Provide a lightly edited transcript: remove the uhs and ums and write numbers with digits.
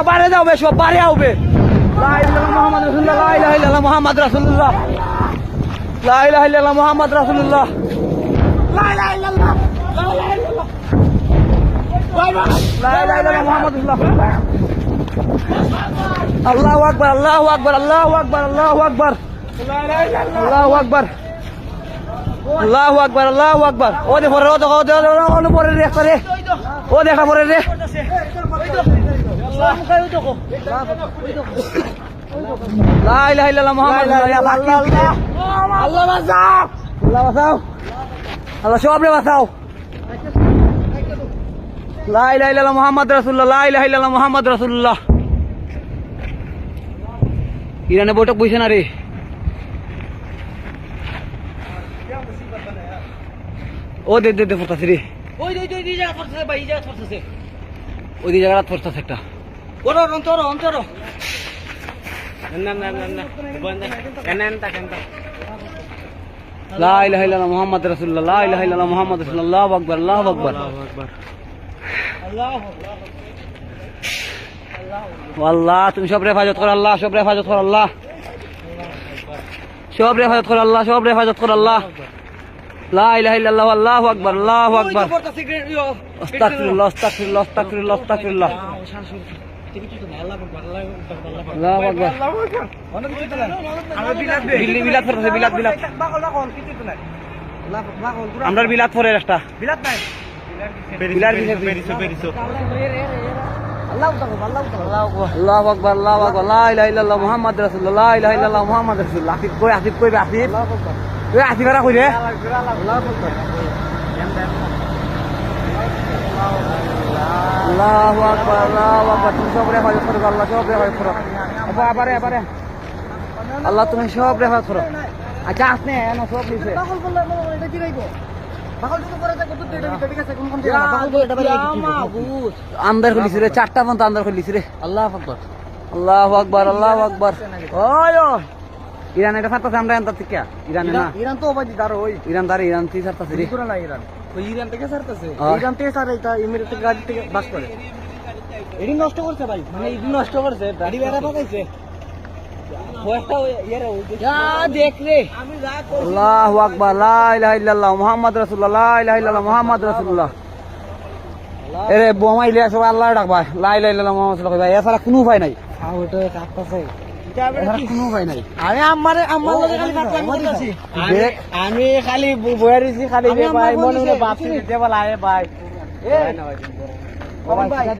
বাইরে যাও বেশ বাইরে আউবে মোহাম্মদ রাসূলুল্লাহ লা ইলাহা ইল্লাল্লাহ মুহাম্মদ রাসূলুল্লাহ লা ইলাহা ইল্লাল্লাহ মুহাম্মদ রাসূলুল্লাহ লা ইলাহা ইল্লাল্লাহ লা ইলাহা ইল্লাল্লাহ মুহাম্মদ রাসূলুল্লাহ আল্লাহু আকবার আল্লাহু আকবার আল্লাহু আকবার আল্লাহু আকবার আল্লাহু আকবার আল্লাহু আকবার আল্লাহু আকবার ও দেখো ও পরে রে করে ও দেখা পরে রে লা ইলাহা ইল্লাল্লাহ মুহাম্মদ রাসূলুল্লাহ আল্লাহ বাঁচাও আল্লাহ বাঁচাও আল্লাহ সবরে বাঁচাও লা ইলাহা ইল্লাল্লাহ মুহাম্মদ রাসূলুল্লাহ লা ইলাহা ইল্লাল্লাহ মুহাম্মদ রাসূলুল্লাহ ইরানে বৈঠক বইছে না রে ও দে দে দে ফটাছে রে ওই জায়গা ফটাছে ভাই জায়গা ফটাছে ওই জায়গা ফটাছে একটা ওরে অন্তর না বন্ধ কেনটা লা ইলাহা ইল্লাল্লাহ মুহাম্মদ রাসূলুল্লাহ লা ইলাহা ইল্লাল্লাহ মুহাম্মদ রাসূলুল্লাহ আল্লাহু আকবার আল্লাহু আকবার আল্লাহ তুমি সব হেফাজত করো আল্লাহ সব হেফাজত করো আল্লাহ সব হেফাজত করো আল্লাহ সব হেফাজত করো আল্লাহ লা ইলাহা ইল্লাল্লাহ আল্লাহু আকবার আল্লাহু আকবার আস্তাগফিরুল্লাহ আস্তাগফিরুল্লাহ আস্তাগফিরুল্লাহ আস্তাগফিরুল্লাহ আল্লাহু আকবার বিলাত পড়ছে বিলাত আমরা বিলাত পড়ে একটা বিলাত নাই বেরিছো আল্লাহু আকবার আল্লাহু আকবার লা ইলাহা ইল্লাল্লাহ মুহাম্মদ রাসূলুল্লাহ লা ইলাহা ইল্লাল্লাহ মুহাম্মদ রাসূলুল্লাহ আসিফ কই আসিফ ওই আসিফরা কই রে আল্লাহু আকবার তুমি সব হেফাজত করো আল্লাহ সব হেফাজত করো আবারে আল্লাহ তুমি সব হেফাজত করো আচ্ছা আসনে না সব লিখে আন্দার খুলিছি রে 4টা পর্যন্ত আন্দার খুলিছি রে আল্লাহু আকবার আল্লাহু আকবার আল্লাহু আকবার ওই ইরান এটা ফাটাছে আমরা এন্তা থেকে ইরানে না ইরান তো ওবাদি দার ওই ইরান থেকে ছাড়তাছে রে পুরো না ইরান ওই ইরান থেকে ছাড়তাছে ইরান থেকে ছাড়ে এটা ইমিরেট থেকে গাড়ি থেকে বাস করে এডি নষ্ট করছে ভাই মানে এডি নষ্ট করছে গাড়ি বেরা পাকাইছে ওটা ইয়ারে ওই যা দেখ রে আল্লাহু আকবার লা ইলাহা ইল্লাল্লাহ মুহাম্মদ রাসূলুল্লাহ লা ইলাহা ইল্লাল্লাহ মুহাম্মদ রাসূলুল্লাহ এরে বোমাইলে সব আল্লাহ ডাকবা লা ইলাহা ইল্লাল্লাহ মুহাম্মদ রাসূলুল্লাহ ভাই এছাড়া কোনো উপায় নাই ওটা কাটতাছে আমি খালি বয়ারিছি খালি ভাই মনে ভাবছি ভাই